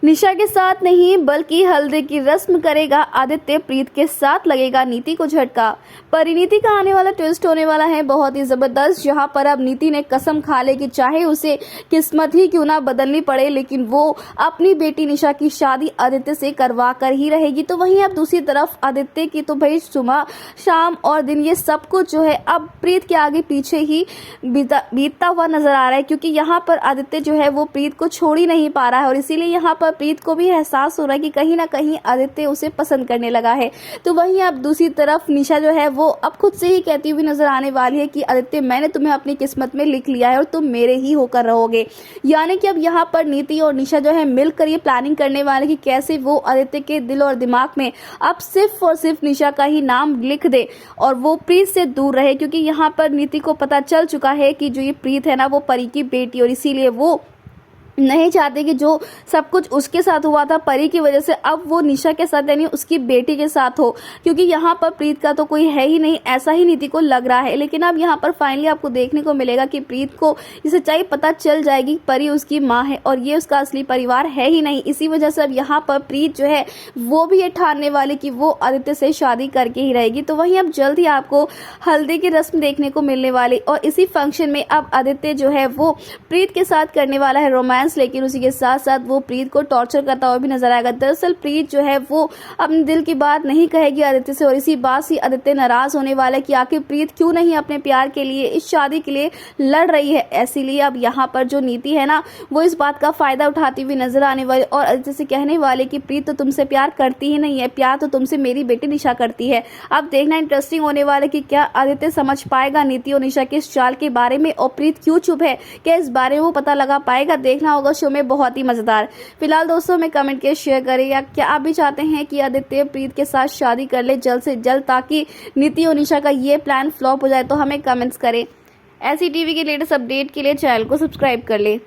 निशा के साथ नहीं बल्कि हल्दी की रस्म करेगा आदित्य, प्रीत के साथ लगेगा नीति को झटका। परिणीति का आने वाला ट्विस्ट होने वाला है बहुत ही जबरदस्त, जहां पर अब नीति ने कसम खा ले कि चाहे उसे किस्मत ही क्यों ना बदलनी पड़े, लेकिन वो अपनी बेटी निशा की शादी आदित्य से करवा कर ही रहेगी। तो वहीं अब दूसरी तरफ आदित्य की तो भाई सुबह शाम और दिन ये सब कुछ जो है अब प्रीत के आगे पीछे ही बीतता हुआ नजर आ रहा है, क्योंकि यहाँ पर आदित्य जो है वो प्रीत को छोड़ ही नहीं पा रहा है और इसीलिए यहाँ पर प्रीत को भी एहसास हो रहा है कि कहीं ना कहीं आदित्य उसे पसंद करने लगा है। तो वहीं अब दूसरी तरफ निशा जो है वो अब खुद से ही कहती हुई नजर आने वाली है कि आदित्य, मैंने तुम्हें अपनी किस्मत में लिख लिया है और तुम मेरे ही होकर रहोगे। यानी कि अब यहाँ पर नीति और निशा जो है मिलकर ये प्लानिंग करने वाले कि कैसे वो आदित्य के दिल और दिमाग में अब सिर्फ और सिर्फ निशा का ही नाम लिख दे और वो प्रीत से दूर रहे, क्योंकि यहाँ पर नीति को पता चल चुका है कि जो ये प्रीत है ना वो परी की बेटी, और इसीलिए वो नहीं चाहते कि जो सब कुछ उसके साथ हुआ था परी की वजह से अब वो निशा के साथ यानी उसकी बेटी के साथ हो, क्योंकि यहाँ पर प्रीत का तो कोई है ही नहीं, ऐसा ही नीति को लग रहा है। लेकिन अब यहाँ पर फाइनली आपको देखने को मिलेगा कि प्रीत को ये सच्चाई पता चल जाएगी, परी उसकी माँ है और ये उसका असली परिवार है ही नहीं। इसी वजह से अब यहाँ पर प्रीत जो है वो भी ये ठानने वाली कि वो आदित्य से शादी करके ही रहेगी। तो वहीं अब जल्द ही आपको हल्दी की रस्म देखने को मिलने वाली और इसी फंक्शन में अब आदित्य जो है वो प्रीत के साथ करने वाला है रोमांस, लेकिन उसी के साथ साथ वो प्रीत को टॉर्चर करता हुआ भी नजर आएगा। दरअसल प्रीत जो है वो अपने दिल की बात नहीं कहेगी आदित्य से और इसी बात से आदित्य नाराज होने वाला है कि आखिर प्रीत क्यों नहीं अपने प्यार के लिए इस शादी के लिए लड़ रही है। इसीलिए अब यहाँ पर जो नीति है ना वो इस बात का फायदा उठाती हुई नजर आने वाली और आदित्य से कहने वाले कि प्रीत तो तुमसे प्यार करती ही नहीं है, प्यार तो तुमसे मेरी बेटी निशा करती है। अब देखना इंटरेस्टिंग होने वाला है कि क्या आदित्य समझ पाएगा नीति और निशा के इस चाल के बारे में और प्रीत क्यों चुप है, क्या इस बारे में वो पता लगा पाएगा। देखना होगा शो में, बहुत ही मजेदार। फिलहाल दोस्तों में कमेंट के शेयर करें, या क्या आप भी चाहते हैं कि आदित्य प्रीत के साथ शादी कर ले जल्द से जल्द ताकि नीति और निशा का ये प्लान फ्लॉप हो जाए, तो हमें कमेंट्स करें। ऐसी टीवी के लेटेस्ट अपडेट के लिए चैनल को सब्सक्राइब कर ले।